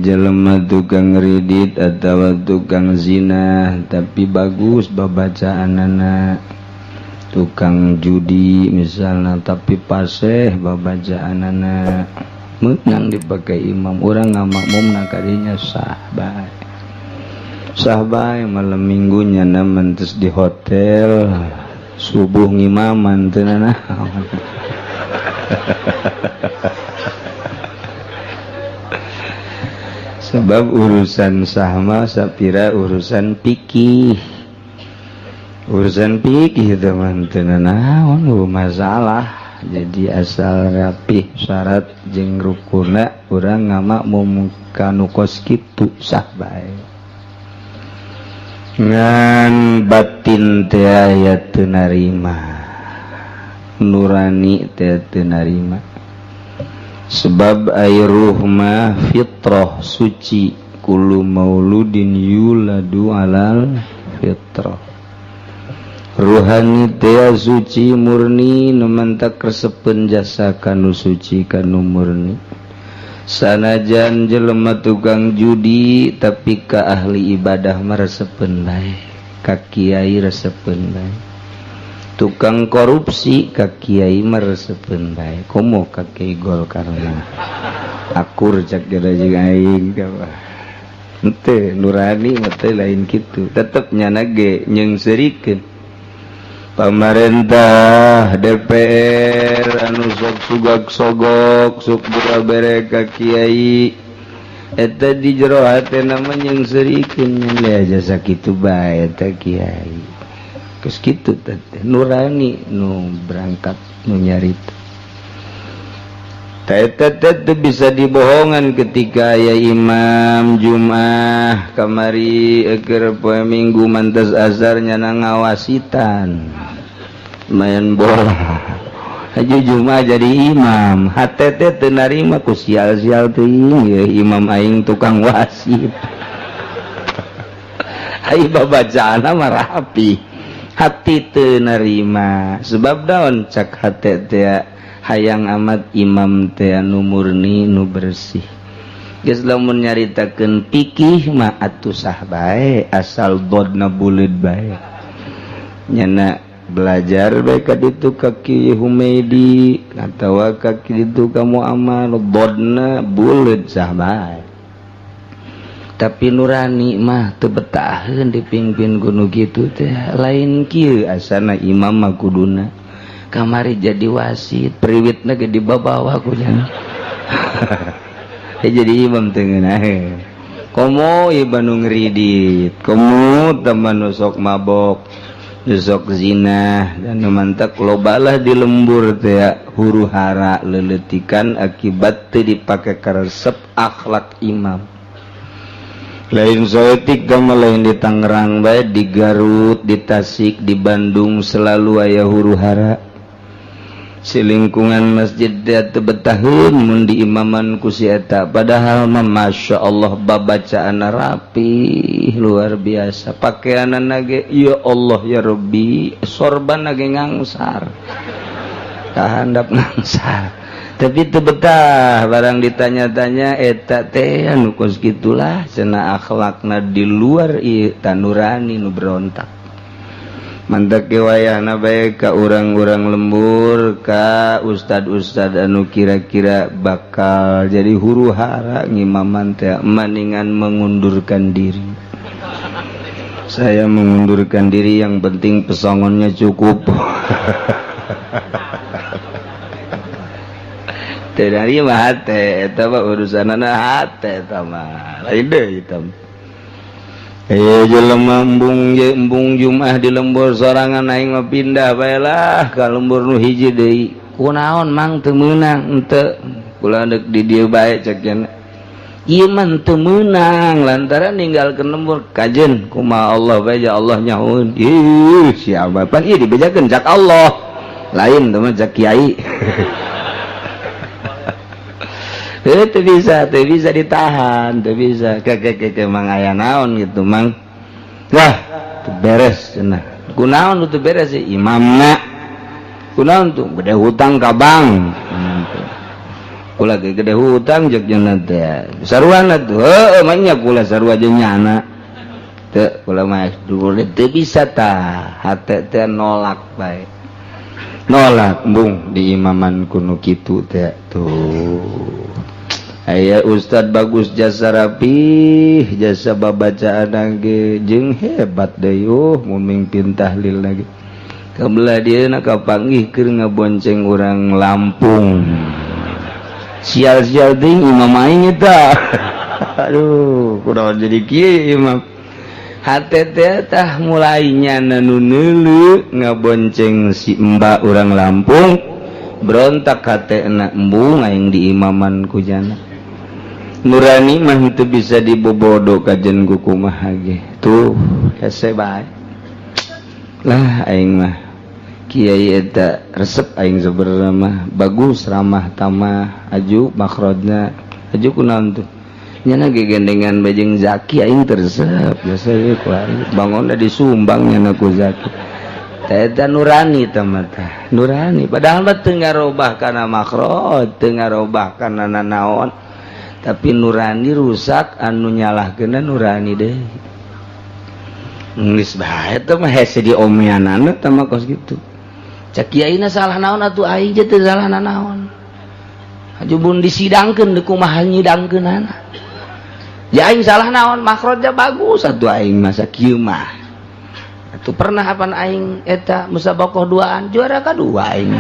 jelema tukang ridit atau tukang zina tapi bagus babacaanana, tukang judi misalnya tapi paseh babacaanana menang dipakai imam, orang ngamakmumna kadinya sah bae malam minggunya naman terus di hotel subuh ngimaman tenan sebab urusan sahma sapira urusan fikih teman tenan naon masalah. Jadi asal rapih syarat jeung rukuna urang ngamakmum kanu kos kitu sah bae. Ngan batin teh aya teu narima, nurani teh teu narima. Sebab ruh mah fitrah suci, kullu mauludin yuladu alal fitrah. Ruhani teh suci murni nu mantak resepen jasa kanu suci kanu murni. Sanajan jelema tukang judi tapi ka ahli ibadah mah resepen bae, ka kiai resepen bae. Tukang korupsi ka kiai mah resepen bae, komo ka kiai Golkarna akur cak geura jeung aing ka henteu nurani mah teh lain kitu, tetep nyana ge nyeungseurikeun pamarentah DPR anu sok sugak-sogok sok bere ka kiai eta di jero hatena mah nyeungseurikeun nya jasa kitu bae eta kiai geus kitu teh nurani nu berangkat nu nyarita eta teh bisa dibohongan ketika aya imam Jumat kamari keur poe Minggu mantes azhar nyana ngawasitan main bola aju Jumat jadi imam hate teh teu narima ku sial-sial teuing ya imam aing tukang wasit ai babacaana mah rapi hati teu narima sebab daon cak hate teh hayang amat imam teh anu murni nu bersih. Geus lamun nyaritakeun fikih mah atuh sah bae asal dodna buleud bae. Nyana belajar bae ka ditu ka Ki Humaidi atawa ka ditu ka Muammar dodna buleud sah bae. Tapi nurani mah teu betaheun dipingpin kudu kitu teh lain kieu asana imam mah kuduna kamari jadi wasit periwitna ge dibabawa ku nya jadi imam teu ngeunaheun komo ieu banu ngridit komo teman nu sok mabok nu sok zina dan mantak lobalah di lembur teh huru hara leuletikan akibat teu dipake karesep akhlak imam lain soetik gama lain di Tangerang bae di Garut di Tasik di Bandung selalu aya huru hara si lingkungan masjid teu betaheun mun di imaman ku si eta padahal mah masyaallah babacaana rapi luar biasa pakaianana ge ya Allah ya Rabbi sorbanna ge ngangsar kahandap ngangsar tapi teu betah barang ditanya-tanya eta teh anu kos kitulah cenah akhlakna di luar ieu tanurani nu berontak mantak wayahna bae ka urang-urang lembur ka ustad-ustad anu kira-kira bakal jadi huru hara ngimaman teh maningan mengundurkan diri. Saya mengundurkan diri yang penting pesongonnya cukup. Teu dari mah hate eta mah urusanana hate eta mah lain deui eta. Jelema embung Jumat di lembur sorangan aing mah pindah bae lah ka lembur nu hiji deui. Kunaon mang teu meunang henteu. Kula deuk di dieu bae cek cenah. Ieu mah teu meunang lantaran ninggalkeun lembur kajen kumaha Allah bae ja Allah nyahoeun. Ih sia bapan ieu dibejakeun cak Allah. Lain teh mah cak kiai. Teu bisa ditahan, teu bisa ke mang aya naon gitu mang. Wah, teu beres cenah. Kunaon teu beres sih imamna. Kunaon tuh gede hutang ka bank. kula ge gede hutang jeung jenna teh saruana tuh heueuh mah nya kula sarua jeung nyana teu kula mah dulu teu bisa tah hate teh nolak bae nolak bung di imaman kuno kitu teh tuh aya ustad bagus jasa rapih jasa babacaan ge jeung hebat deui mun mimpin tahlil lagi kabelah dieuna kapanggih keur ngabonceng urang Lampung sial-sial ting imam aing eta aduh kunaon jadi kieu imam hate teh tah mulai nyana nu neuleuh ngabonceng si mbak urang Lampung berontak hatena embung aing di imaman ku jana nurani mah teu bisa dibobodo kajen ku kumaha ge tuh hese bae lah aing mah kiai eta resep aing sebenarnya mah bagus ramah tamah aju makrodna aju kunaon tuh nyana gegendengan bajeng Zaki aing tersep biasa ye ku aing bangunna disumbang nyana ku Zaki eta nurani teh mah nurani padahal mah teu ngarobah kana makrod teu ngarobah kana nanaon tapi nurani rusak anu nyalahkeunna nurani deui geus bae teh mah hese diomeanana teh mah kos kitu cak kiaina salah naon atuh aing teh teu salah nanaon ajubun disidangkeun deuk kumaha nyidangkeunana ya aing salah naon makrodnya bagus atuh aing masa kieu mah atuh pernah apan aing eta musabaqah duaan juara kadua aing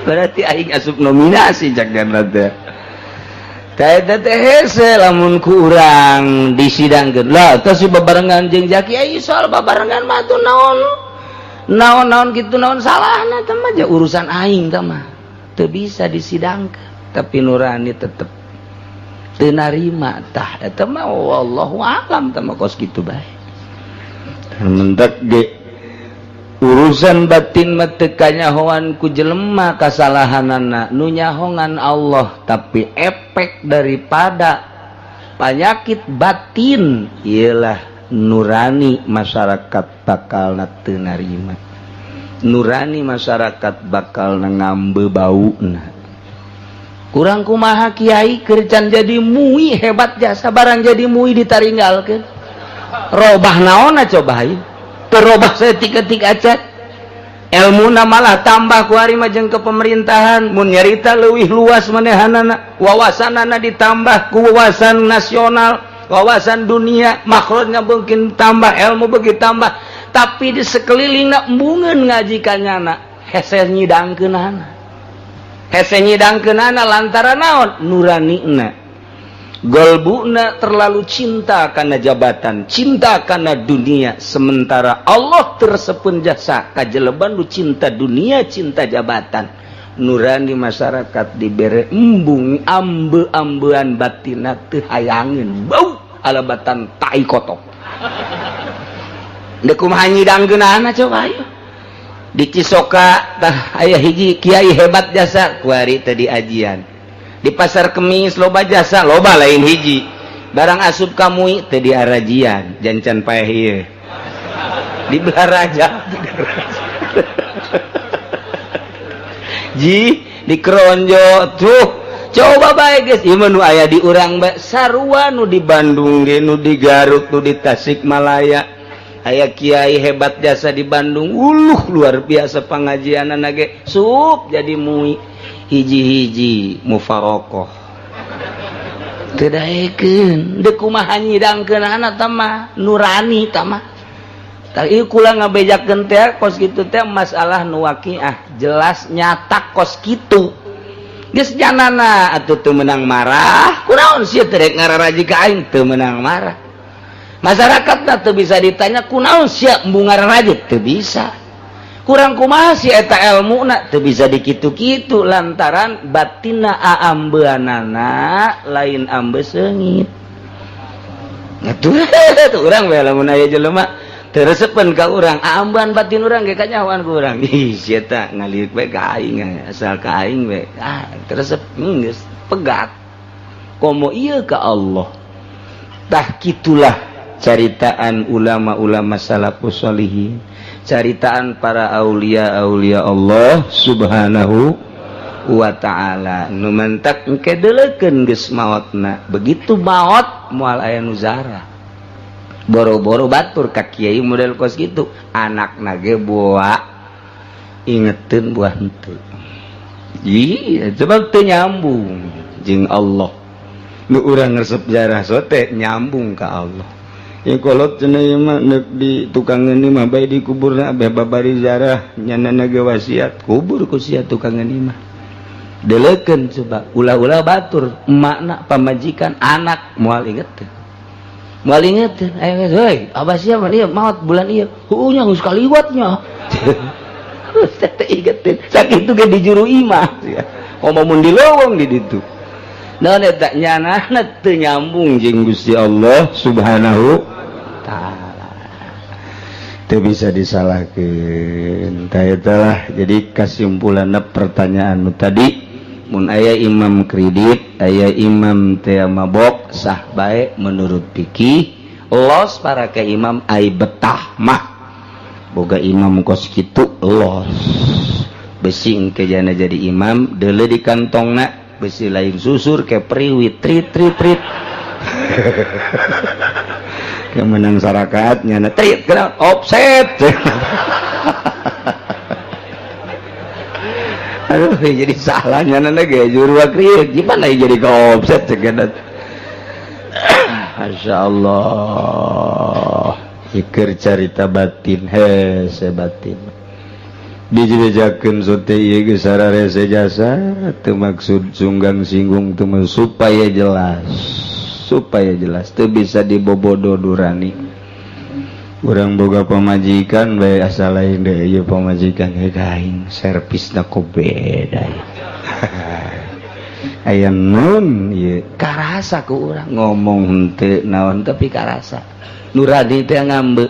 berarti aing asup nominasi cak ganna teh eta teh hese lamun ku urang disidangkeun lah teh si babarengan jeung Zaki ai soal babarengan mah tuh naon kitu naon salahna teh mah urusan aing teh mah teu bisa disidangkeun tapi nurani tetep teu narima tah eta mah wallahu alam teh mah kos kitu bae mentek ge urusan batin mah teu kanyahoan ku jelema kasalahanana nu nyahongan Allah tapi efek daripada penyakit batin ialah nurani masyarakat bakal teu narima nurani masyarakat bakal ngambe bauna kurang kumaha kiai keur can jadi mui hebat jasa barang jadi mui ditaringgalkeun robah naonna coba ieu terobah setik-etik acat ilmuna malah tambah ku ari mah jeung ke pemerintahan mun nyarita leuwih luas manehanana wawasanana ditambah ku wawasan nasional wawasan dunia makrodnya mungkin tambah ilmu beuki tambah tapi di sekelilingna embungeun ngaji kanyana hese nyidangkeunana lantaran naon nuranina golbuna terlalu cinta karena jabatan cinta karena dunia sementara Allah tersepun jasa kajeleban lu cinta dunia cinta jabatan nurani masyarakat dibere embung ambe-ambean batina teu hayangeun bau alabatan tai kotok deuk kumaha nyidangkeunana coba ayo di Cisoka tah aya hiji kiai hebat jasa kuari teh di ajian di pasar Kemis loba jasa loba lain hiji barang asup kamui teh di arajian jancan paeh ieu di Belaraja ji di Kronjo tuh coba bae geus ieu nu aya di urang bae sarua nu di Bandung ge nu di Garut nu di Tasikmalaya aya kiai hebat jasa di Bandung luar biasa pangajianana ge sup jadi mui hiji-hiji mufarokoh teu daekeun deuk kumaha nyidangkeunana tah mah nurani tah mah tah ieu kula ngabejakeun teh kos kitu teh masalah nu waqiah jelas nyata kos kitu geus janana atuh teu meunang marah kunaon sia teh rek ngararaji ka aing teu meunang marah masyarakatna teu bisa ditanya kunaon sia embung ngararaji teu bisa kurang kumaha si eta ilmuna teu bisa dikitu-kitu lantaran batinna aambeunana lain ambe seungit atuh urang we lamun aya jelema teu resepen ka urang aambean batin urang ge kanyahoan ku urang ih si eta ngaliuk we ka aing asal ka aing we teu resep geus pegat komo ieu ka Allah tah kitulah caritaan ulama-ulama salafus shalihin caritaan para aulia Allah subhanahu wa ta'ala nu mentak engke deulekeun geus maotna begitu maot moal aya nu zara boro-boro batur ka kiai model kos gitu anakna ge boa ingeteun buah henteu iya sebab teu nyambung jeung Allah nu urang resep jarah sote nyambung ka Allah ya kolot cenah ieu mah di tukang geuni mah bae di kuburna abeh babari jarah nyanana ge wasiat kubur ku sia tukang geuni mah delekeun coba ulah-ulah batur emakna pamajikan anak moal ingeteun aya heuy abah sia mah ieu maot bulan ieu heuh nya geus kaliwatnya teh ingeteun sakitu ge di juru imah komo mun di lowong di ditu naon eta nyanana teu nyambung jeung Gusti Allah subhanahu ta'ala teu bisa disalahkeun tah eta lah jadi kesimpulanna pertanyaan nu tadi mun aya imam kredit aya imam teu mabok sah bae menurut fikih los para ka imam ai betah mah boga imam kos kitu los besi engke jana jadi imam deuleu di kantongna besi lain susur ke priwit trit kemenang sarakaat nyana trit kena offset aduh jadi salah nyana ge juru akriek gimana jadi ke offset cegedat masyaallah ikir carita batin hese batin dijejakeun sote ieu ge sararese jasa teu maksud sunggang singgung teu supaya jelas teu bisa dibobodo durani urang boga pamajikan bae asal lain deui ieu pamajikan gaing servisna ku beda aya nun ieu karasa ku urang ngomong henteu naon tapi karasa nurani teh ngambe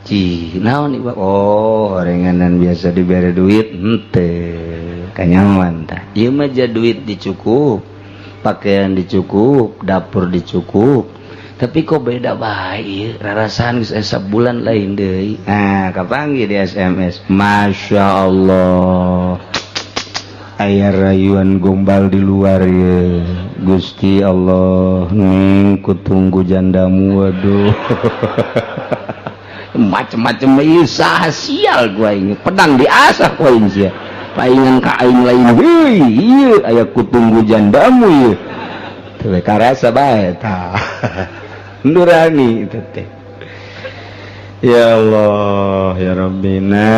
ci naon ieu oh renganan biasa dibere duit henteu kanyaman tah ieu mah ja duit dicukup pakaian dicukup dapur dicukup tapi kok beda bae rarasan geus asa bulan lain deui nah kapanggih di SMS Masya Allah aya rayuan gombal di luar ya Gusti Allah ning kutunggu jandamu waduh macem-macem ieu sial gua ini pedang diasah gua ini sia paingan ka aing lain heuy ieu aya kutunggu jandamu ieu teu karasa bae tah nurani itu teh ya Allah ya Rabbina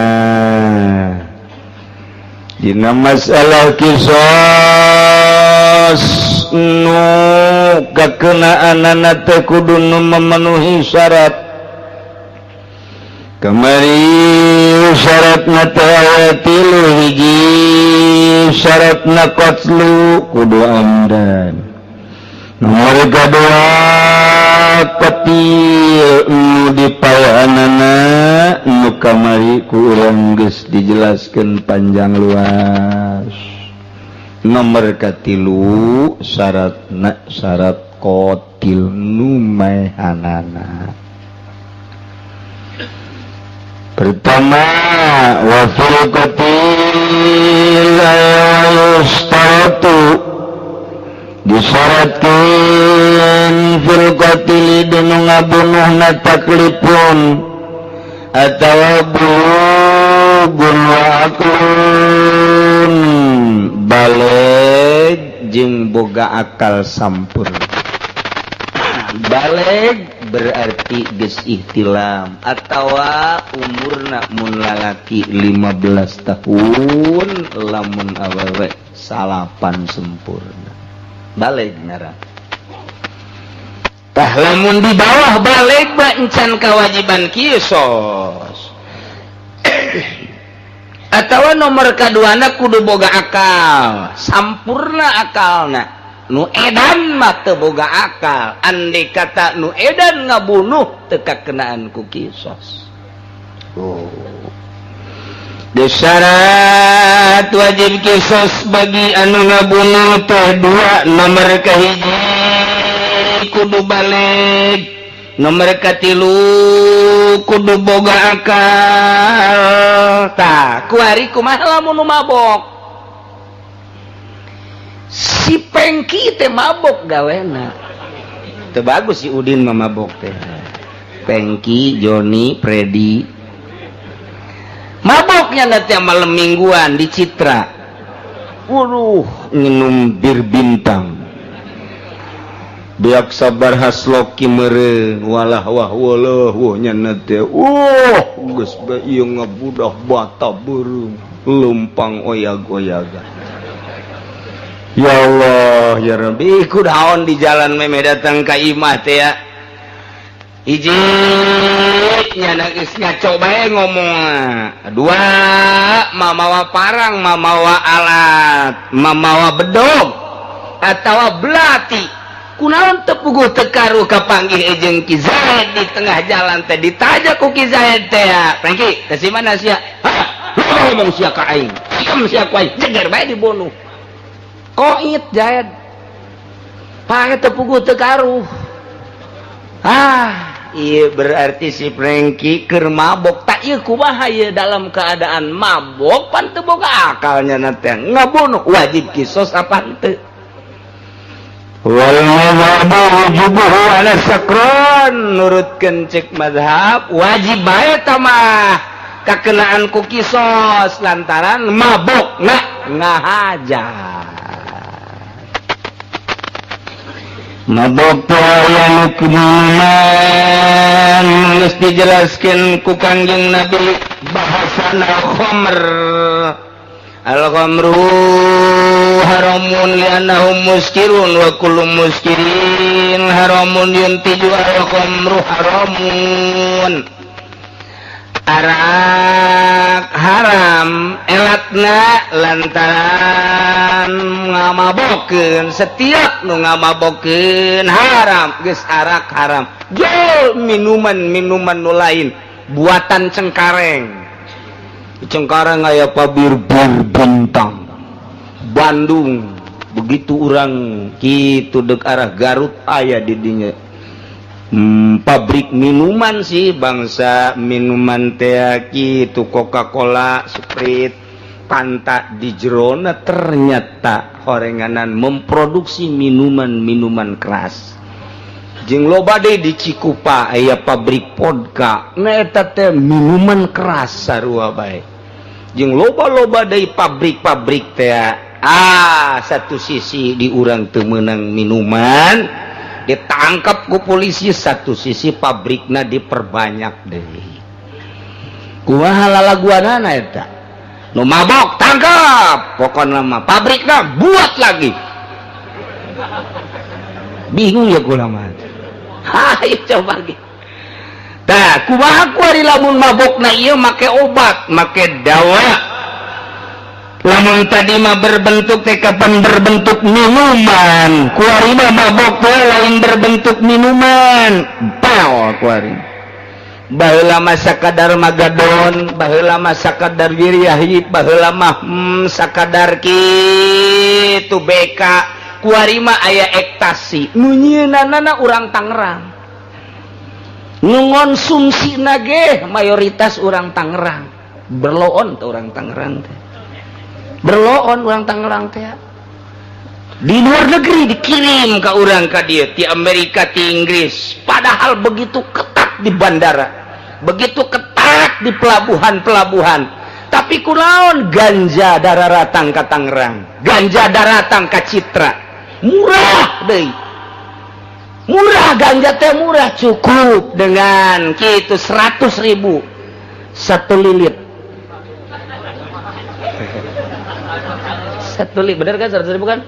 dina masalah kisos nu kakenaanana teh kudu nu memenuhi syarat kamari syaratna teh aya 3 hiji syaratna qatlu kudu amdan nomor kedua petil nu dipawanana nu kamari ku urang geus dijelaskeun panjang luas nomor katilu syaratna syarat qatil nu maehanana pertama wa fil qatil yustaratu disyaratkeun fil qatili dinu ngabunuhna taklifun atawa bulughun wa aqlun baleg jeung boga akal sampurna baleg berarti geus ihtilam atawa umurna mun lalaki 15 tahun lamun awewe salapan sempurna baleg ngaran tah lamun di bawah baleg ba encan kewajiban kisos atawa nomor kaduana kudu boga akal sampurna akalna nu edan mah teu boga akal andai kata nu edan ngabunuh teu kakenaan ku kisos syarat wajib kisos bagi anu ngabunuh teh 2 nomor kahiji kudu balik nomor katilu kudu boga akal tah kuari kumaha lamun mabok si Pengki teh mabok gawena teu bagus si Udin mah mabok teh Pengki Joni Freddy maboknya nanti malam mingguan di Citra waduh minum bir bintang biak sabar hasloki mere walah wah walah wahnya nate geus bae ieu ngabudah bata beureum lempang oyag-oyaga ya Allah ya Rabbi kudaon di jalan meme datang ka imah teh ya hiji nya geus ngaco bae ngomong dua mamawa parang mamawa alat mamawa bedog atawa belati kunaon teu puguh teu karuh kapanggih jeung Ki Zaid di tengah jalan teh ditaja ku Ki Zaid teh ya Pengki teh si mana sia ngomong sia ka aing siam sia ku aing jeger bae dibunuh koit Zaid pange teu puguh teu karuh iya berarti si Pengki keur mabok tak ieu kumaha ieu dalam keadaan mabok pan teu boga akalnya teh ngabunuh wajib kisos apa henteu wal madhabu wujubuhu ala sakron nurutkeun cek mazhab wajib bae tamah kakenaan ku kisos lantaran mabok ngahajar mabok teh aya nu kumaha geus dijelaskeun ku Kangjeng Nabi bahasana khamr al-khamru haramun li'annahum muskirun wa kullu muskirin haramun yuntiju al-khamru haramun arak haram elatna lantaran ngamabokeun setiap nu ngamabokeun haram geus arak haram jol minuman nu lain buatan Cengkareng Cengkareng aya pabir bir bintang Bandung begitu orang kitu dek arah Garut aya di dinya pabrik minuman sih bangsa minuman teh kitu Coca-Cola Sprite Fanta di jerona ternyata horenganan memproduksi minuman keras jeung loba deui di Cikupa aya pabrik vodka nah eta teh minuman keras sarua bae jeung loba-loba deui pabrik-pabrik teh satu sisi di urang teu meunang minuman ditangkap ku polisi satu sisi pabrikna diperbanyak deui kumaha lalaguanana eta nu mabok tangkap pokona mah pabrikna buat lagi bingung ya kula mah hayu coba ge tah kumaha ku ari lamun mabokna ieu make obat make dawa lamun tadi mah berbentuk teh kapan berbentuk minuman ku ari mah mabok teh lain berbentuk minuman pao ku ari baheula mah sakadar magadon baheula mah sakadar wiryahi baheula mah sakadar kitu beka ku ari mah aya ektasi nu nyieunana urang Tangerang nu ngonsumsina ge mayoritas urang Tangerang berloon teh urang Tangerang teh berloon urang Tangerang teh di luar negeri dikirim ke urang ka dieu ti Amerika ti Inggris padahal begitu ketat di bandara begitu ketat di pelabuhan tapi kunaon ganja dararatang ka Tangerang ganja daratang ka Citra murah deui murah ganja teh murah cukup dengan kitu 100.000 satu lilit bener kan 100.000 kan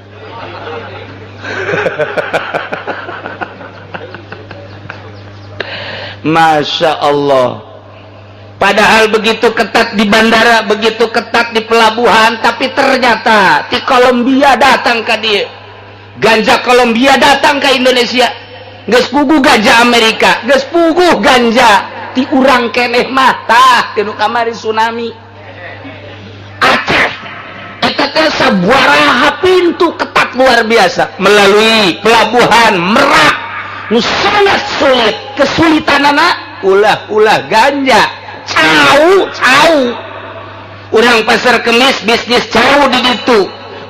Masya Allah padahal begitu ketat di bandara begitu ketat di pelabuhan tapi ternyata di Kolombia datang ke dia ganja Kolombia datang ke Indonesia geus puguh ganja Amerika geus puguh ganja ti urang keneh mah tah tinu kamari tsunami Aceh eta teh sabaraha pintu ketat luar biasa melalui pelabuhan Merak nu sangat sulit. Kesulitan anak ulah ganja cau urang pasar kemis bisnis cau di ditu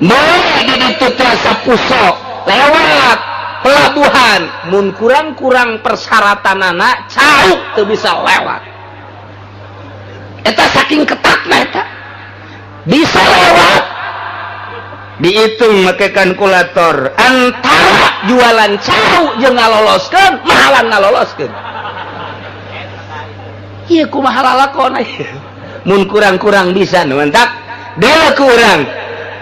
mulai di ditu terasa pusok lewat pelabuhan mun kurang persyaratan anak cau teu bisa lewat eta saking ketatna eta bisa lewat dihitung make kalkulator antara jualan cau jeung ngaloloskeun mahalan ngaloloskeun ieu kumaha lalakon mun kurang bisa nu mentak deui kurang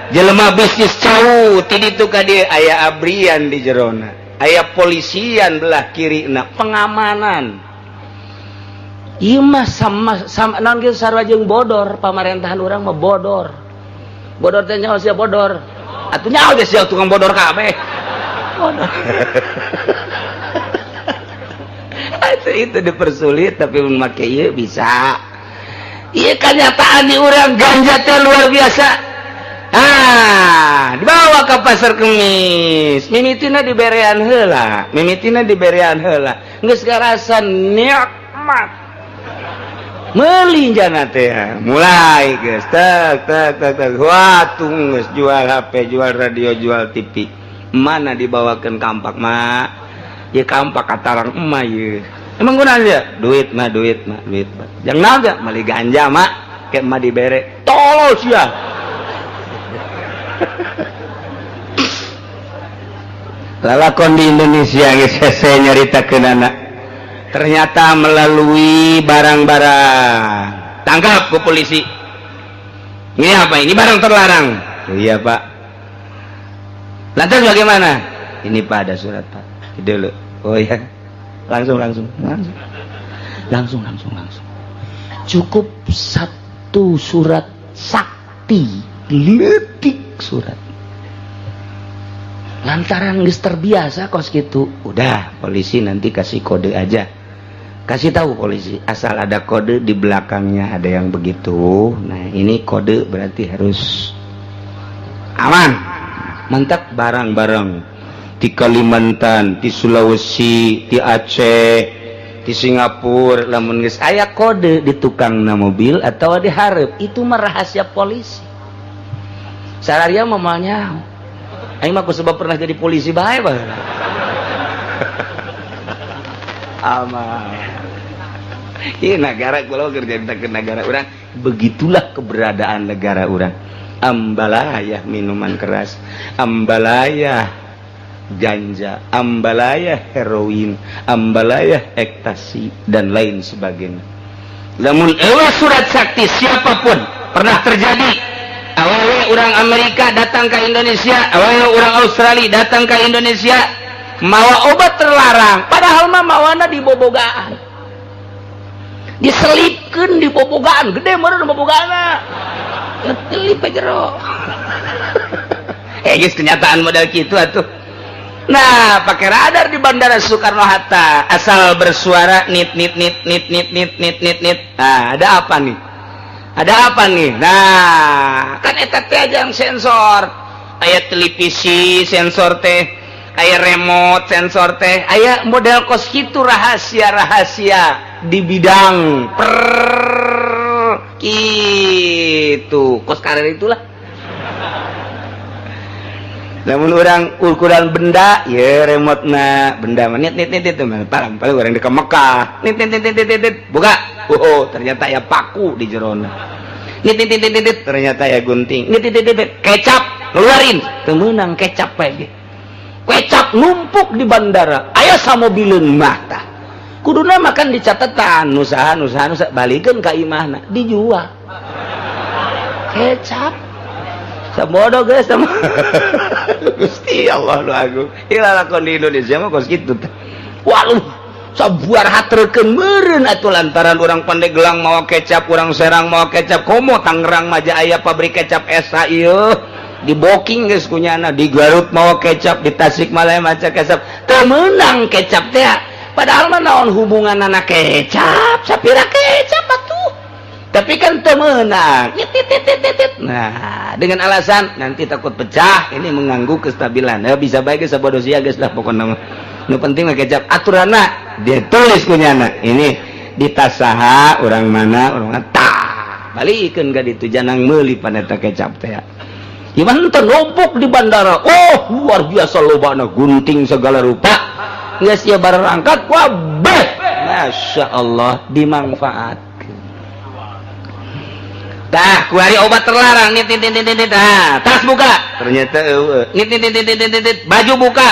jelema bisnis cau ti ditu ka dieu aya abrian di jerona aya polisian belah kirina pengamanan ieu mah sama naon kieu sarua jeung bodor pamarentahan urang mah bodor teh nyaho sia bodor atuh nyaho geus sia tukang bodor kabeh bodor itu dipersulit tapi memakai ieu bisa ieu kenyataan di urang ganja teh luar biasa dibawa ke pasar kemis mimitina diberean heula geus garasa nikmat meuli jana teh mulai geus tak watung geus jual HP jual radio jual TV mana dibawakeun kampak mak ieu kampak katarang emak ieu emang guna aja duit mah jangan naga mali ganja mak kayak mah dibere tolos ya lalakon di Indonesia geus hese nyaritakeun anak ternyata melalui barang-barang tangkap ke polisi ini apa ini barang terlarang iya pak lantas bagaimana ini pak ada surat pak dulu oh ya langsung cukup satu surat sakti letik surat lantaran geus terbiasa kos gitu udah polisi nanti kasih kode aja kasih tahu polisi asal ada kode di belakangnya ada yang begitu nah ini kode berarti harus aman mantap barang-barang di Kalimantan di Sulawesi di Aceh di Singapura lamun geus aya kode di tukangna mobil atau di hareup itu mah rahasia polisi sararia mamanya aing mah sebab pernah jadi polisi bae baheula aman ini negara kalau kerja ke negara orang begitulah keberadaan negara orang ambalayah minuman keras ambalayah ganja ambalayah heroin ambalayah ekstasi dan lain sebagainya namun surat sakti siapapun pernah terjadi awalnya orang Amerika datang ke Indonesia awalnya orang Australia datang ke Indonesia mawa obat terlarang padahal mah mawana di bobogaan diselipkeun di bobogaan gede meureun bobogaana ngetelip jero geus kenyataan model kitu atuh nah pakai radar di Bandara Soekarno Hatta asal bersuara nit nah ada apa nih nah kan eta teh ajang sensor aya televisi sensor teh aya remote sensor teh aya model kos kitu rahasia di bidang gitu kos karir itulah namun orang ukuran benda ya remote na benda nit paling orang di Mekah nit buka ternyata ya paku di jerona nit ternyata ya gunting nit kecap keluarin temenang kecap lagi kecap numpuk di bandara aya samobileun mata kuduna makan di catatan nusaha balikeun ka imahna dijual kecap sabodo geus sama Gusti Allah lu agung ilalakon di Indonesia mah kos kitu teh waluh sabuar hatrekeun meureun atuh lantaran urang Pandeglang mawa kecap urang Serang mawa kecap komo Tangerang mah aya pabrik kecap esa ieu di booking geus kunyana di Garut mawa kecap di Tasikmalaya maca kecap teu meunang kecap teh padahal mah naon hubungan anak kecap sapira kecap atuh tapi kan teu meunang nah dengan alasan nanti takut pecah ini mengganggu kestabilan bisa baik sabodo sia geus lah pokona nu penting mah kecap aturana dia tulis kunyana ini di tas saha urang mana tah balikeun ka ditu janang meuli paneta kecap teh iman teh numpuk di bandara luar biasa lobana gunting segala rupa geus ieu barangkat wabeh masya Allah dimanfaat tah kuari obat terlarang nit tas buka ternyata nit baju buka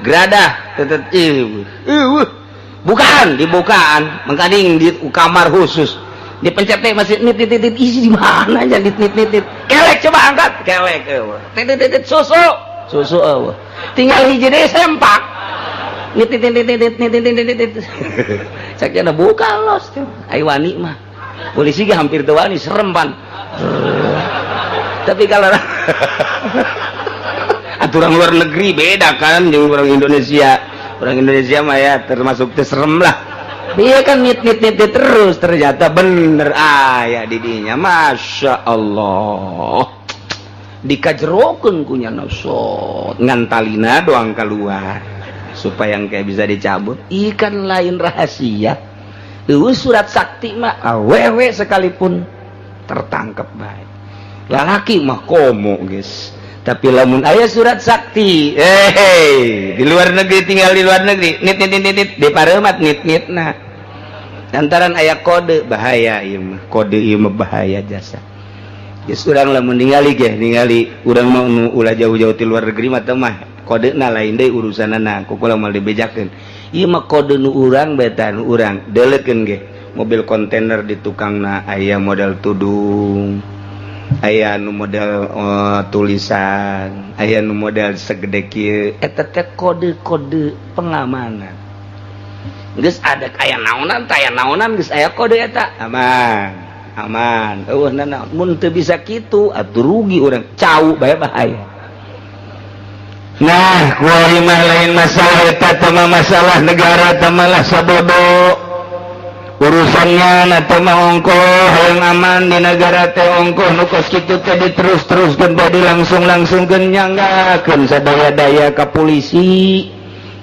geradah bukaan dibukaan mengkading di kamar khusus dipencet masih nit isi di mana aja nit kelek coba angkat kelek susu tinggal hiji deui sempak nit sakjana buka los ai wani mah polisi ge hampir teu wani serem pan tapi kalau aturan luar negeri beda kan jeung orang Indonesia mah ya termasuk teu serem lah dia kan nit terus ternyata bener aya di dinya masya Allah dikajerokeun ku nya nasot ngan talina doang keluar supaya yang kayak bisa dicabut ikan lain rahasia surat sakti mah awewe sekalipun tertangkap baik lalaki mah komo guys tapi lamun aya surat sakti di luar negeri tinggal di luar negeri nit di paremat nit nah lantaran aya kode bahaya ieu mah kode ieu mah bahaya jasa geus urang lamun ningali urang mau ulah jauh-jauh ti luar negeri mah teh mah kodena lain deui urusanana kukulah mal dibejakeun ieu mah kode nu urang beta nu urang deulekeun ge mobil kontainer di tukangna aya model tudung aya nu model tulisan aya nu model segede kieu eta teh kode-kode pengamanan geus ada aya naonan geus aya kode eta aman eueuh nana mun teu bisa kitu atuh rugi urang cau bae bahaya. Nah, kuari mah lain masalah eta teh mah masalah negara teh malah sabodo. Urusannya na teh mah ongkoh hayang aman di negara teh ongkoh nu kos kitu teh diterus-teruskeun bade langsung-langsungkeun nyanggakeun sadaya-daya ka polisi,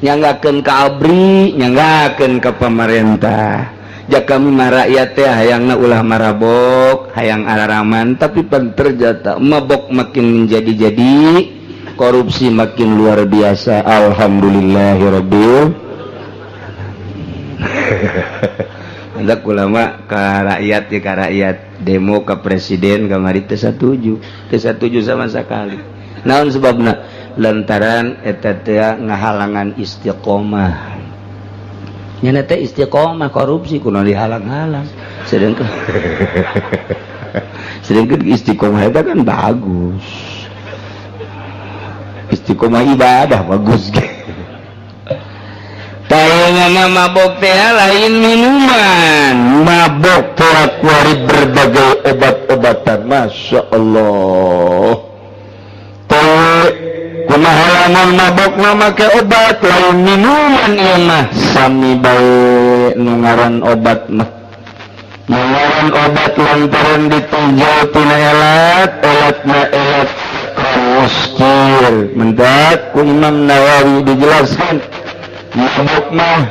nyanggakeun ka ABRI, nyanggakeun ka pemerintah. Jak kami mah rakyat teh hayangna ulah marabok, hayang araraman tapi penterjata mabok makin menjadi-jadi. Korupsi makin luar biasa. Alhamdulillahirabbil hendak ulama ke rakyat ya ke rakyat demo ke presiden kamari teu satuju sama sekali. Naon sebabna? Lantaran eta teh ngahalangan istiqomah. Nya teh istiqomah korupsi kunaon dihalang-halang. Sedangkan istiqomah eta kan bagus. Istiqomah ibadah bagus ge. Tayangna mabok teh lain minuman, mabok teh kuari berbagai obat-obatan, masya Allah. Teh kumaha lamun mabok na make obat lain minuman ieu mah sami bae nu ngaran obat mah. Ngaran obat lantaran ditinjau tina elatna elat muskil mendak ku Imam Nawawi dijelaskan mabuk mah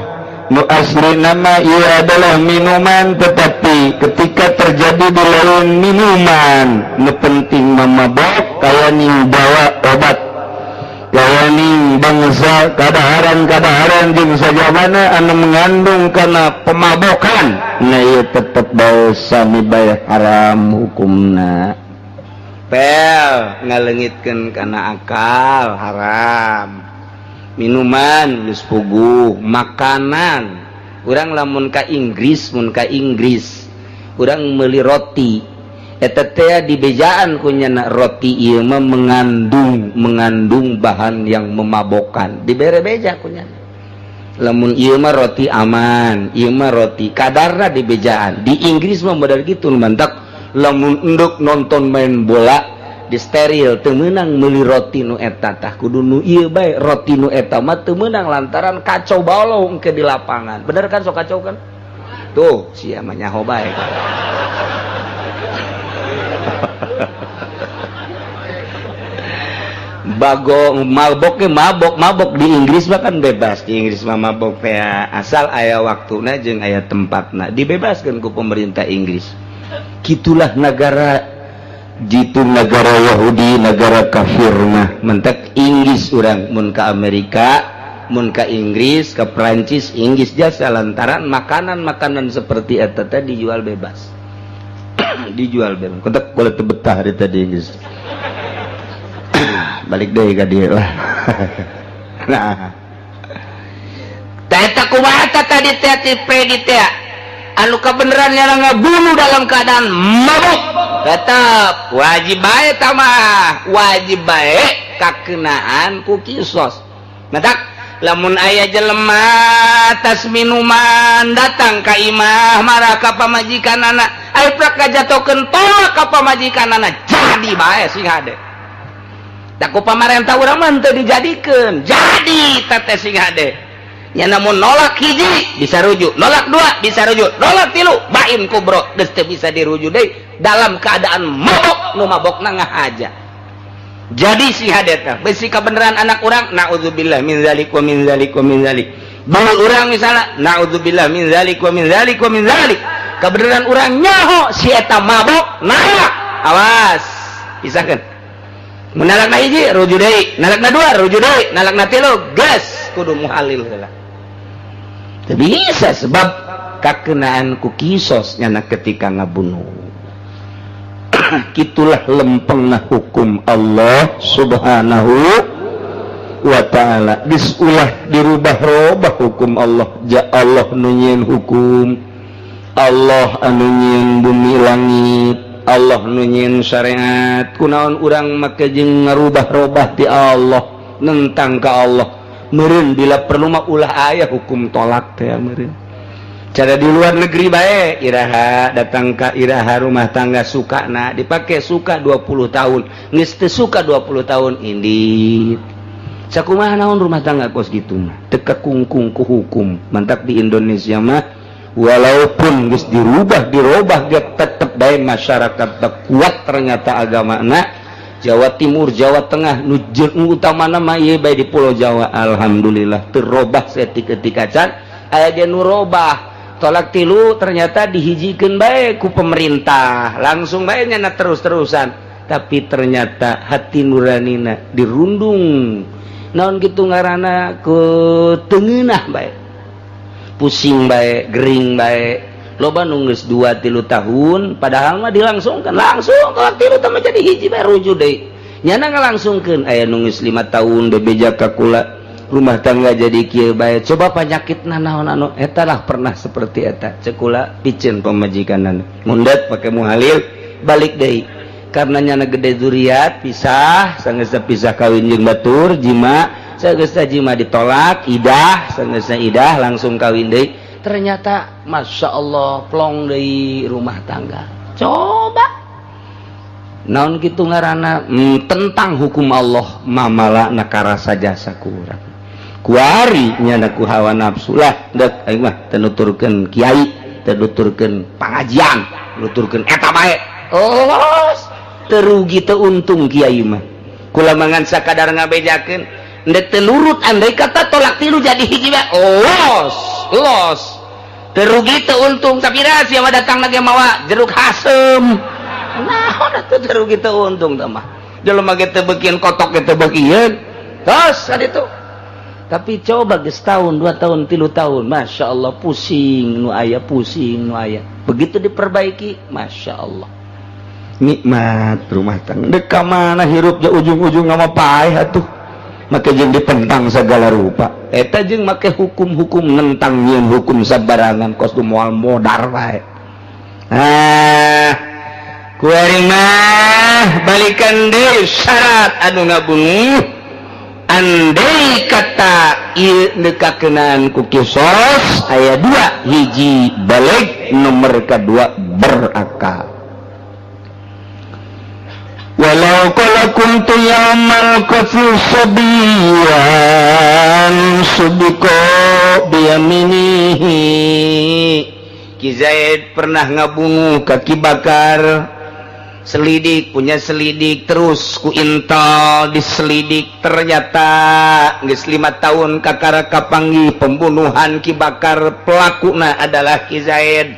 nu asli nama ia adalah minuman tetapi ketika terjadi di lain minuman nu penting memabok kaya ning bawa obat kaya ning bangsa kadaharan jeung sajabana anu mengandung kana pemabokan na ieu tetep bae sami bae haram hukumna. Pel ngaleungitkeun kana akal haram minuman geus puguh makanan urang lamun ka Inggris urang meuli roti eta teh dibejaan ku nya roti ieu mah mengandung bahan yang memabokkan dibere beja ku nya lamun ieu mah roti aman ieu mah roti kadarna dibejaan di Inggris mah model kitu mantak lamun enduk nonton main bola di steril teu meunang meuli roti nu eta tah kudu nu ieu bae roti nu eta mah teu meunang lantaran kacau balau engke di lapangan bener kan sok kacau kan tuh sia mah nyaho bae bagong mabok di Inggris bahkan bebas di Inggris mah mabok teh asal aya waktuna jeung aya tempatna dibebaskeun ku pemerintah Inggris. Gitulah negara jitu negara Yahudi negara kafir mah mentek Inggris urang mun ka Amerika mun ka Inggris ka Perancis Inggris jasa lantaran makanan seperti eta teh dijual bebas. Dijual bebas. Kontak boleh teu betah di tadi Inggris. Balik deh ke dia lah. Nah, tak kumaha tadi teh anu kebenaran yang ngabunuh dalam keadaan mabuk tetap wajib bae tamah wajib bae kakenaan ku kisos. Matak lamun aya jelema tas minuman datang ka imah marah ka pamajikanana aya prak kajatokeun tolak ka pamajikanana jadi bae sing hade. Tak ku pamarentah urang mah teu dijadikeun jadi teteh sing hade nya namun nolak hiji bisa rujuk nolak dua bisa rujuk nolak tilu bain kubro geus teu bisa dirujuk deui dalam keadaan mabok nu mabokna ngahaja jadi sing hade teh besi kabeneran anak urang naudzubillah min zalik wa min zalik wa min zalik baul urang misalna naudzubillah min zalik wa min zalik wa min zalik kabeneran urang nyaho si eta mabok nah awas pisahkeun. Menalakna hiji rujuk deui, nalakna dua rujuk deui, nalakna tilu gas kudu muhalil heula. Teu bisa sebab kakenaan ku kisos nyana ketika ngabunuh. Kitulah lempengna hukum Allah Subhanahu wa taala. Geus ulah dirubah-robah hukum Allah. Ja Allah nu nyieun hukum. Allah anu nyieun bumi langit. Allah nunyin syariat kunaon urang make jeung ngarubah-robah ti Allah nentang ka Allah meureun bila perlu mah ulah aya hukum tolak teh meureun cara di luar negeri bae iraha datang ka iraha rumah tangga sukana dipake suka 20 tahun geus teu suka 20 tahun indit sakumaha naon rumah tangga kos kitu mah teu kakungkung ku hukum mantap di Indonesia mah walaupun geus dirubah tetep bae masyarakat kuat ternyata agamana Jawa Timur Jawa Tengah nu utamana mah ieu bae di Pulau Jawa alhamdulillah teu robah saeutik-eutik acan aya ge nu robah tolak tilu ternyata dihijikeun bae ku pemerintah langsung bae nyana terus-terusan tapi ternyata hati nuranina dirundung naon kitu ngaranna ke teungeunah bae pusing baik, gering baik loba nunggus 2-3 tahun padahal mah dilangsungkan langsung tolak tilu teh jadi hiji bae rujuk deui nyana ngalangsungkeun aya nunggus 5 tahun bebeja ka kula rumah tangga jadi kieu bae coba panyakitna naon anu eta lah pernah seperti eta ceuk kula piceun pamajikanana mundet pake muhalil balik deui karena nyana gede zuriat pisah sanggeus pisah kawin jeung batur jima sageusna jima ditolak idah sageusna idah langsung kawin deui ternyata masya Allah plong deui rumah tangga coba naon kitu ngaranna tentang hukum Allah mamala nakara saja sakurang kuari nyana ku hawa nafsu lah dek aing mah teu nuturkeun kiai teu nuturkeun pangajian nuturkeun eta bae oh teu rugi teu untung kiai mah kula mangan sakadar ngabejakeun ndek telurut andai kata tolak tilu jadi hiji bae los terugi teu untung sapira sia mah datang lagi mawa jeruk hasem naon atuh terugi teu untung tah mah jelema ge teu beukeun kotok ge teu beukeun tos kaditu tapi coba geus tahun 2 tahun 3 tahun masya Allah pusing nu aya begitu diperbaiki masya Allah nikmat rumah tangga dek ka mana hirup ja ujung-ujung mah paeh atuh make jeung dipentang segala rupa eta jeung make hukum-hukum nentang nyieun hukum sabarangan kos moal modar wae kuari mah balikan deui syarat anu ngabunuh andai kata ieu dekakeunaan ku kisos aya 2 hiji balik nomor kedua berakal walau qala kuntu ya'mal kafir sabiyan subiko biyaminihi Ki Zaid pernah ngabunuh kaki bakar selidik, punya selidik terus ku intel diselidik, ternyata geus 5 tahun kakara kapanggih pembunuhan Ki Bakar, pelakuna adalah Ki Zaid.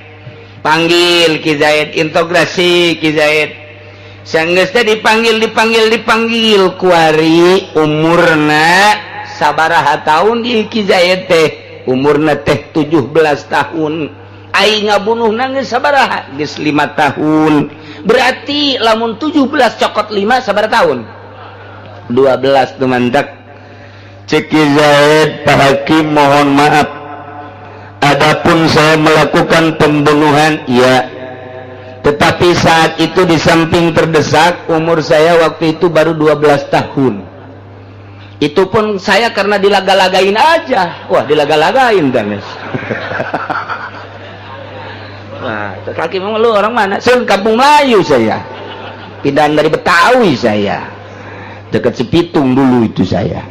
Panggil Ki Zaid, integrasi Ki Zaid. Sanggeus teh dipanggil kuari umurna sabaraha tahun di Ki Zaid teh, umurna teh 17 tahun. Aing ngabunuhna geus sabaraha? Geus 5 tahun. Berarti lamun 17 cokot 5 sabaraha tahun? 12 tumandak. Cek Ki Zaid, Pak Hakim mohon maaf. Adapun saya melakukan pembunuhan, ya. Tetapi saat itu di samping terdesak, umur saya waktu itu baru 12 tahun. Itu pun saya karena dilaga-lagain aja. Wah, dilaga-lagain kan. Wah, kaki memang lu orang mana? Saya Kampung Melayu saya. Pindahan dari Betawi saya. Dekat Sepitung dulu itu saya.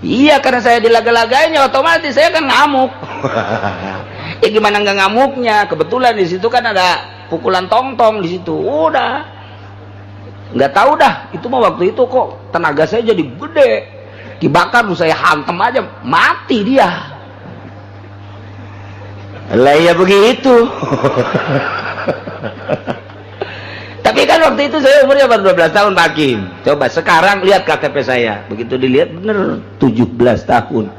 Iya, karena saya dilaga-lagain ya otomatis saya kan ngamuk. Ya gimana nggak ngamuknya? Kebetulan di situ kan ada pukulan tong-tong di situ. Udah. Nggak tahu dah. Itu mah waktu itu kok tenaga saya jadi gede. Dibakar saya hantem aja, mati dia. Lah ya begitu. Tapi kan waktu itu saya umurnya baru 12 tahun Pak Hakim. Coba sekarang lihat KTP saya. Begitu dilihat bener 17 tahun.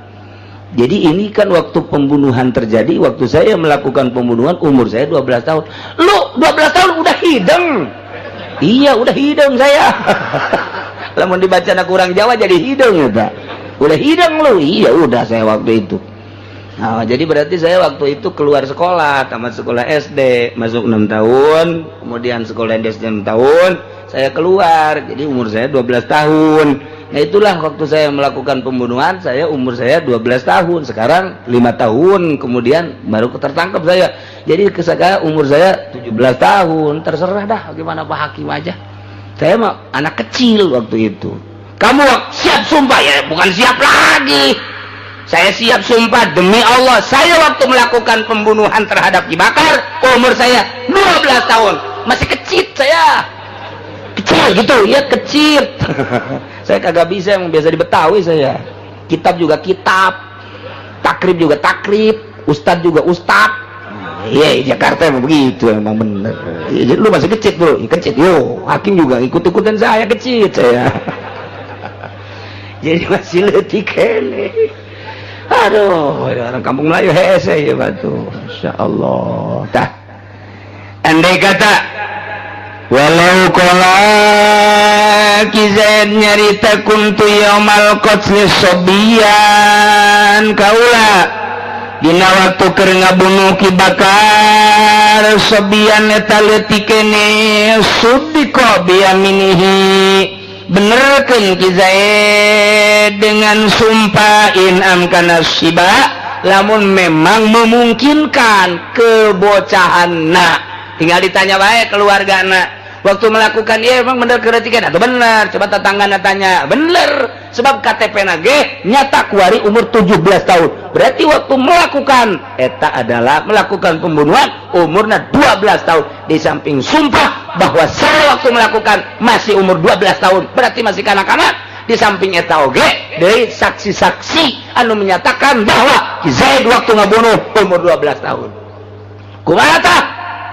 Jadi ini kan waktu pembunuhan terjadi, waktu saya melakukan pembunuhan umur saya 12 tahun. Lu 12 tahun udah hidung. Iya, udah hidung saya. Lamun dibaca kurang Jawa jadi hidung ya, Pak. Udah hidung lu. Iya, udah saya waktu itu. Nah, jadi berarti saya waktu itu keluar sekolah, tamat sekolah SD, masuk 6 tahun, kemudian sekolah SD 6 tahun, saya keluar. Jadi umur saya 12 tahun. Nah, itulah waktu saya melakukan pembunuhan, saya umur saya 12 tahun. Sekarang 5 tahun kemudian baru tertangkap saya. Jadi sekarang umur saya 17 tahun. Terserah dah gimana Pak Hakim aja. Saya mah anak kecil waktu itu. Kamu siap sumpah ya? Bukan siap lagi. Saya siap sumpah demi Allah, saya waktu melakukan pembunuhan terhadap Ki Bakar, umur saya 12 tahun. Masih kecil saya. Kecil gitu, ya kecil. Saya kagak bisa, emang biasa di Betawi saya. Kitab juga kitab. Takrib juga takrib. Ustad juga ustad. Iya, Jakarta emang begitu, emang bener. Lu masih kecil bro, kecil. Yo, Hakim juga ikut-ikutan saya, kecil saya. Jadi masih letih kene. Aduh, orang Kampung Melayu hese ya batu. Insya Allah. Dah. Andai kata walau kola Ki Zaid nyarita kuntu yaumal qatli sobian kaula dina waktu keur ngabunuh Ki Bakar sobian eta leutik kene sudiko biyaminihi. Benerkeun Ki Zaid dengan sumpah inam kana siba lamun memang memungkinkan kebocahanna. Tinggal ditanya bae keluargana waktu melakukan iya memang bener kereutikan atau bener, coba tetanggana tanya bener sebab KTP nage nyata kuari umur 17 tahun. Berarti waktu melakukan eta adalah melakukan pembunuhan umurnya 12 tahun. Di samping sumpah bahwa saya waktu melakukan masih umur 12 tahun, berarti masih kanak-kanak. Di samping eta oge dari saksi-saksi anu menyatakan bahwa Ki Zaid waktu ngabunuh umur 12 tahun. Kumaha tah?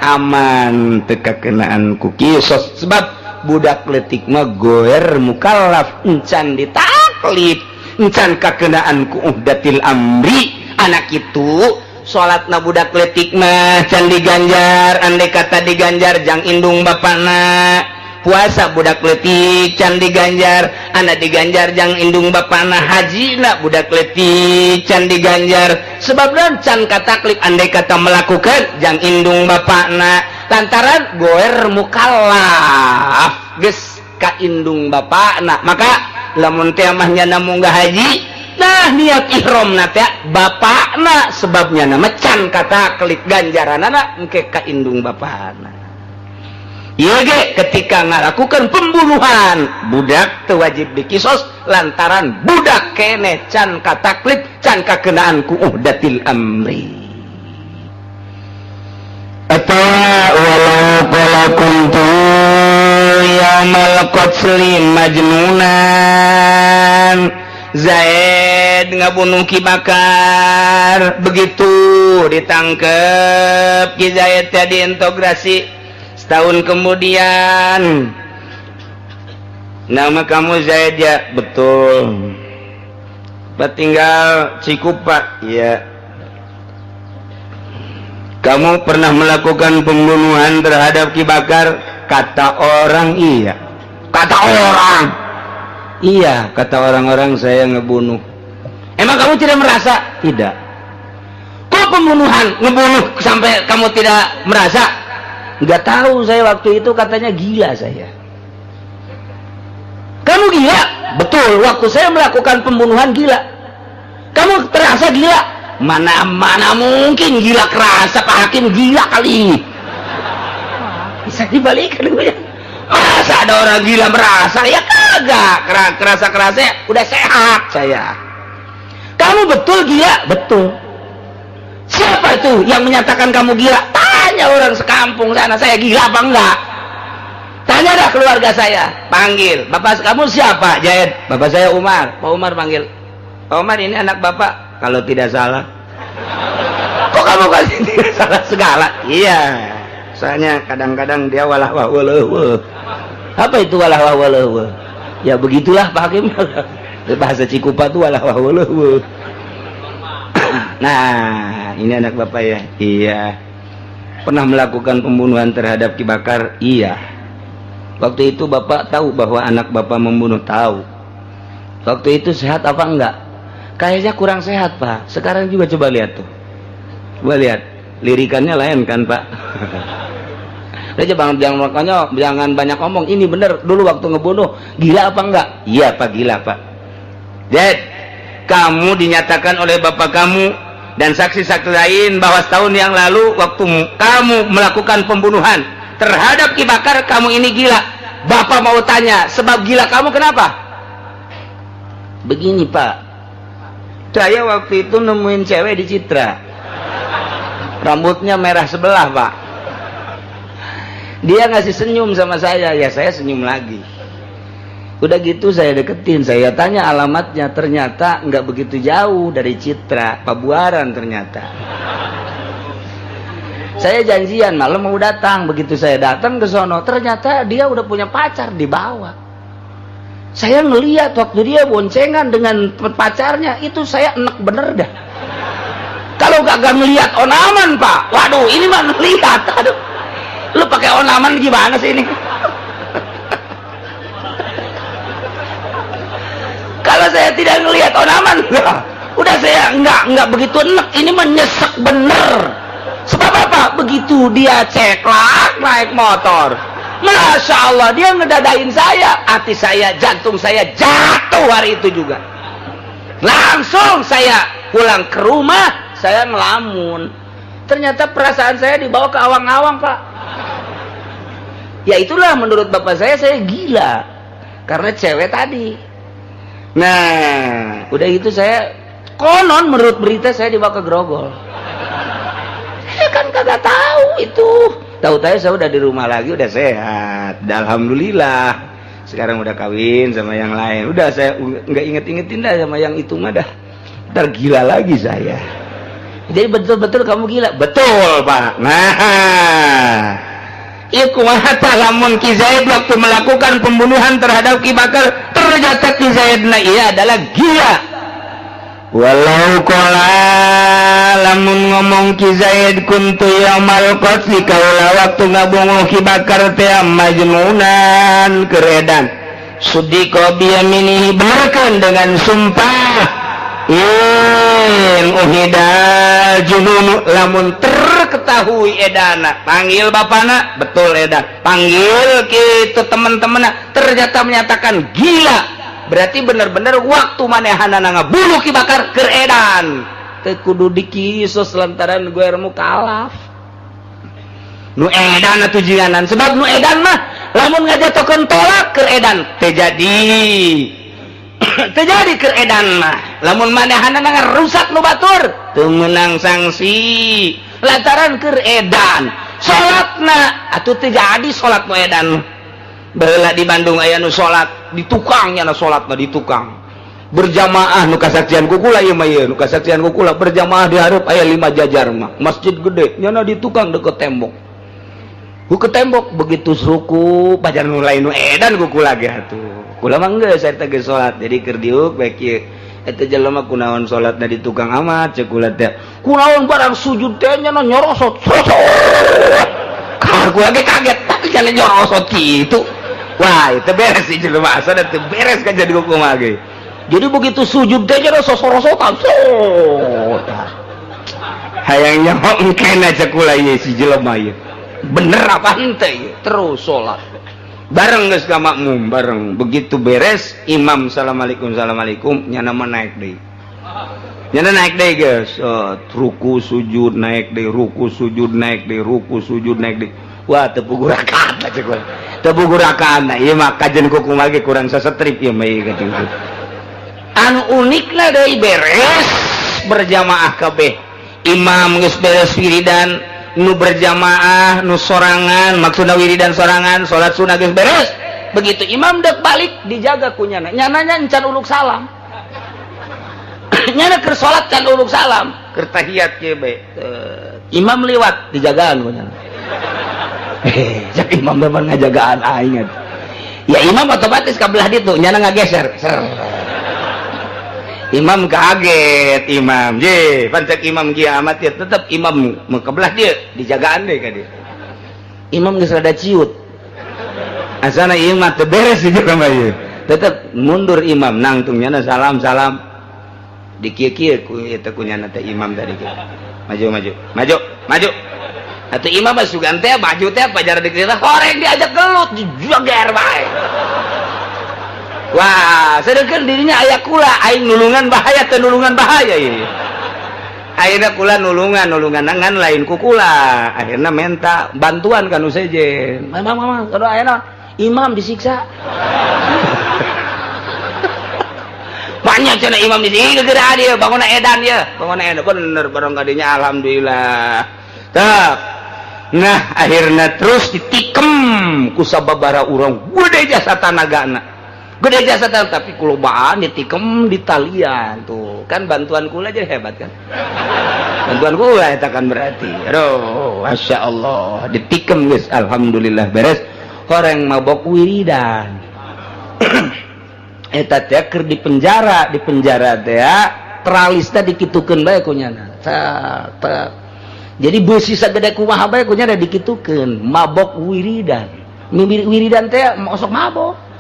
Aman teka kenaan ku kisos sebab budak leutik mah goer mukallaf encan ditaklif encan kakenaan ku uhdatil amri. Anak itu salatna budak leutik mah can diganjar, andai kata diganjar jang indung bapana. Puasa budak leutik can diganjar, anak diganjar jang indung bapana. Hajina budak leutik can diganjar sebab can kataklif andai kata melakukan jang indung bapana lantaran goer mukallaf geus ka indung bapana. Maka lamun teh mah nyana munggah haji, nah niat ihramna teh bapakna sebabnya nama can kataklif ganjaranana engke ka indung bapana. Ieu ge ketika ngalakukan pembunuhan budak teu wajib dikisos lantaran budak kene can kataklif can kakenaan ku uhdatil amri. Atawa walau qala kuntu yaumal qatli majnunan. Zaid ngabunuh Ki Bakar, begitu ditangkep Ki Zaid ya diintegrasi. Setahun kemudian, nama kamu Zaid ya? Betul. Tinggal Cikupa? Iya. Kamu pernah melakukan pembunuhan terhadap Ki Bakar? Kata orang iya. Kata orang iya, kata orang-orang saya ngebunuh. Emang kamu tidak merasa? Tidak. Kok pembunuhan, ngebunuh sampai kamu tidak merasa? Nggak tahu, saya waktu itu katanya gila saya. Kamu gila? Betul, waktu saya melakukan pembunuhan gila. Kamu terasa gila? Mana mungkin gila kerasa, Pak Hakim gila kali. Bisa dibalikan ya. Masa ada orang gila merasa? Ya kagak, kerasa udah sehat saya. Kamu betul gila? Betul. Siapa itu yang menyatakan kamu gila? Tanya orang sekampung sana, saya gila apa enggak? Tanya dah keluarga saya, panggil. Bapak kamu siapa? Zaid. Bapak saya Umar. Pak Umar panggil. Pak Umar, ini anak bapak? Kalau tidak salah. Kok kamu kasih tidak salah segala? Iya. Soalnya kadang-kadang dia walah wah. Apa itu walah wah? Ya begitulah Pak Hakim. Bahasa Cikupa itu walah wah. Nah, ini anak bapak ya? Iya. Pernah melakukan pembunuhan terhadap Ki Bakar? Iya. Waktu itu bapak tahu bahwa anak bapak membunuh? Tahu. Waktu itu sehat apa enggak? Kayaknya kurang sehat Pak. Sekarang juga coba lihat tuh. Coba lihat. Lirikannya lain kan Pak? Jangan banyak ngomong. Ini bener dulu waktu ngebunuh. Gila apa enggak? Iya Pak, gila Pak. Zaid, kamu dinyatakan oleh bapak kamu dan saksi-saksi lain bahwa setahun yang lalu waktu kamu melakukan pembunuhan terhadap Ki Bakar, kamu ini gila. Bapak mau tanya, sebab gila kamu kenapa? Begini Pak, saya waktu itu nemuin cewek di Citra, rambutnya merah sebelah Pak. Dia ngasih senyum sama saya, ya saya senyum lagi. Udah gitu saya deketin, saya tanya alamatnya, ternyata nggak begitu jauh dari Citra, Pabuaran ternyata. Saya janjian malam mau datang, begitu saya datang ke sono, ternyata dia udah punya pacar di bawah. Saya ngeliat waktu dia boncengan dengan pacarnya, itu saya enek bener dah. Kalau kagak ngeliat onaman Pak, waduh ini mah ngeliat, aduh. Lu pakai onaman gimana sih ini? Kalau saya tidak ngelihat onaman, udah saya enggak begitu enek, ini menyesek bener. Sebab apa? Begitu dia ceklak naik motor, Masya Allah dia ngedadain saya, hati saya, jantung saya jatuh hari itu juga. Langsung saya pulang ke rumah, saya ngelamun. Ternyata perasaan saya dibawa ke awang-awang Pak. Ya itulah menurut bapak saya gila karena cewek tadi. Nah, udah itu saya konon menurut berita saya dibawa ke Grogol. Kan kagak tahu itu. Tahu-tahu saya udah di rumah lagi, udah sehat. Alhamdulillah. Sekarang udah kawin sama yang lain. Udah saya nggak inget-ingetin dah sama yang itu mah dah. Ntar gila lagi saya. Jadi betul-betul kamu gila? Betul Pak. Nah. Iku mahata lamun Ki Zaid waktu melakukan pembunuhan terhadap Ki Bakar, ternyata Ki Zaid ia adalah gila. Walau kola lamun ngomong Ki Zaid kuntu yaumal qatli kaula waktu ngabunuh Ki Bakar teh majnunan keredan. Sudiko biyaminihi barkan dengan sumpah. Uhidal jununu lamun terketahui edana, panggil bapana, betul edan, panggil gitu teman-teman, ternyata menyatakan gila, berarti benar-benar waktu manehana ngabunuh Ki Bakar keredan teu kudu dikisos lantaran gue remu kalaf nu edan atuh jinganan, sebab nu edan mah lamun ngajatokeun tolak keredan terjadi keredan mah lamun manehana rusak nu batur teu meunang sanksi lantaran keredan salatna atuh terjadi salat nu edan Baheula di Bandung aya nu salat di tukangnya na salat mah di tukang. Berjamaah nu kasaksian ku kula ieu mah ieu nu kasaksian ku kula berjamaah di hareup aya 5 jajar mah. Masjid gede nya di tukang deket tembok. Ku ke tembok begitu ruku pajar nu lain nu edan ku kula ge atuh. Kula mah geus eta ge salat jadi keur diuk bae kieu. Eta jelema kunaon salatna di tukang amat ceuk kula teh. Kunaon barang sujud teh nya nyorosot. Kar gua ge kaget tapi jalan nyorosot kitu. Wah, itu beres sih jelema asa teh beres kan jadi kumaha ge. Jadi begitu sujud teh nya sosorosotan. Hayang nyaho engkena ceuk kula ieu si jelema ieu. Bener apa henteu terus salat. Bareng geus ka makmum bareng. Begitu beres imam assalamualaikum nya nama naik deui. Nya naik deui geus. Ruku sujud naik deui, ruku sujud naik deui, ruku sujud naik deui. Wah, teu puguh rakaat ceuk urang. Teu puguh rakaat ieu mah kajen kumaha ge kurang sasetrip ieu mah ieu gitu. Anu unikna deui beres berjamaah kabeh. Imam geus beres wiridan nu berjamaah nu sorangan maksudna wiridan sorangan salat sunah geus beres begitu imam dek balik dijaga ku nyana nyananya encan uluk salam nyana keur salat can uluk salam keur tahiyat kieu bae imam liwat dijagaan ku nyana jak imam memang ngajagaan aing ya imam otomatis ka belah ditu nyana ngageser imam kaget imam je pancak imam kiamat ya tetap imam mengkebelah dia dijagaan deh kan dia imam geus rada ciut asana ieu mah teu beres di jelema ieu tetap mundur imam nangtungnya salam di kieu-kieu ku eta kunyana teh imam tadi kieu maju atuh imam mah sugan teh maju teh pajar dikira horeng diajak gelut joger bae. Wah, sedangkan dirinya aya kula aing nulungan bahaya teh nulungan bahaya ieu. Ayeuna kula nulungan ngan lain ku kula. Akhirna minta bantuan ka nu sejen. Mama, aduh ayeuna imam disiksa. Banyak cenah imam disiksa geura dia bangunna edan ya. Bangunna edan bener bareng kadinya alhamdulillah. Tah. Nah, akhirna terus ditikem ku sababaraha urang gede jasa tanagana. Gede jasa tapi kulobaan ditikem di talian tuh kan bantuan kula aja hebat kan bantuan kula eta kan berarti aduh masya Allah ditikem guys alhamdulillah beres horeng mabok wiridan eta teh keur di penjara teh teralisna dikitukeun bae ku nyana jadi beusi sagede kumaha bae ku nyana dikitukeun mabok wiridan teh mosok mabok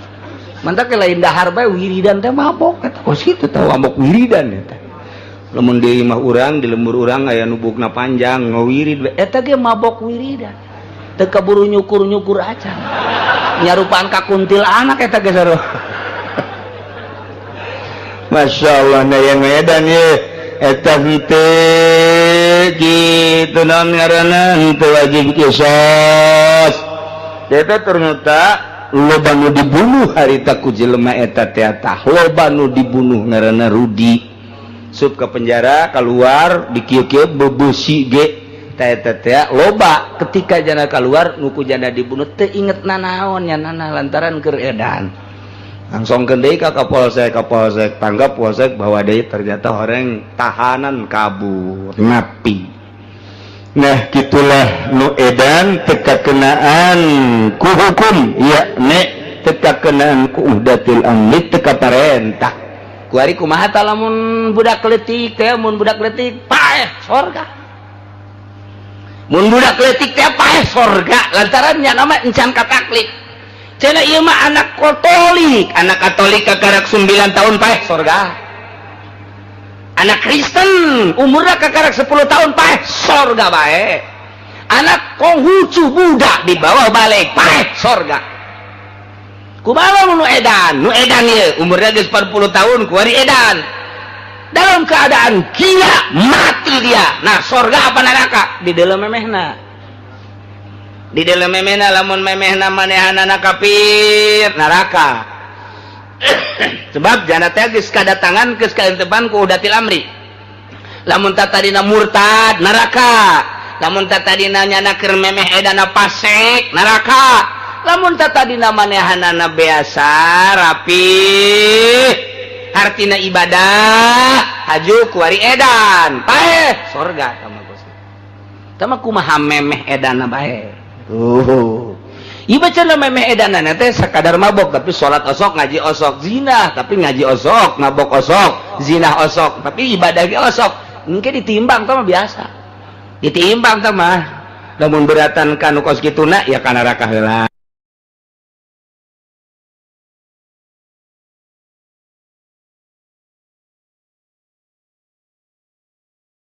mantak lain dahar bae wiridan teh mabok eta kos kitu teh mabok wiridan eta lamun di imah urang di lembur urang aya nu bukna panjang ngawirid eta ge mabok wiridan teu kaburu nyukur acan nyarupaan ka kuntil anak eta ge saru masyaallah na yang edan ye eta henteu kitu naon ngaranna henteu wajib qisas eta ternyata loba nu dibunuh harita ku jelema eta teh tah loba nu dibunuh ngaranna Rudi sup ke penjara keluar di kieu-kieu bebeusi ge tah eta teh loba ketika jana keluar nu ku jana dibunuh teu inget nanaon nya nana lantaran keur edan langsungkeun deui ka kapolsek tanggap polsek bahwa deui ternyata horeng tahanan kabur napi. Nah gitulah nu edan teka kenaan ku hukum ya nek teka kenaan ku uhdatil amri teka parentah kuari kumaha tah lamun budak leutik teh mun budak leutik paeh sorga mun budak leutik teh paeh sorga lantaran nya nama encan kataklif cenah ieu mah anak katolik kakarak 9 tahun paeh sorga anak Kristen umurnya kakarak 10 tahun paeh sorga bae anak Konghucu budak di bawah balik paeh sorga kumaha nu edan ieu umurnya geus 40 tahun kuari edan dalam keadaan gila mati dia nah sorga apa neraka di dalam memehna lamun memehna manehanana kafir neraka sebab jana teh geus kadatangan geus kaentepan ku udatil amri lamun tadina murtad neraka lamun tadina nyana keur memeh edana pasek neraka lamun tadi manehanana biasa rapi artina ibadah haju kuari edan bae surga tama Gusti tama kumaha memeh edana bae ieu cenah memeh edanana teh sakadar mabok tapi salat osok ngaji osok zina tapi ngaji osok mabok osok zina osok tapi ibadah ge osok engke ditimbang tama biasa ditimbang tama lamun beratan kanu kos kituna ya kana raka heula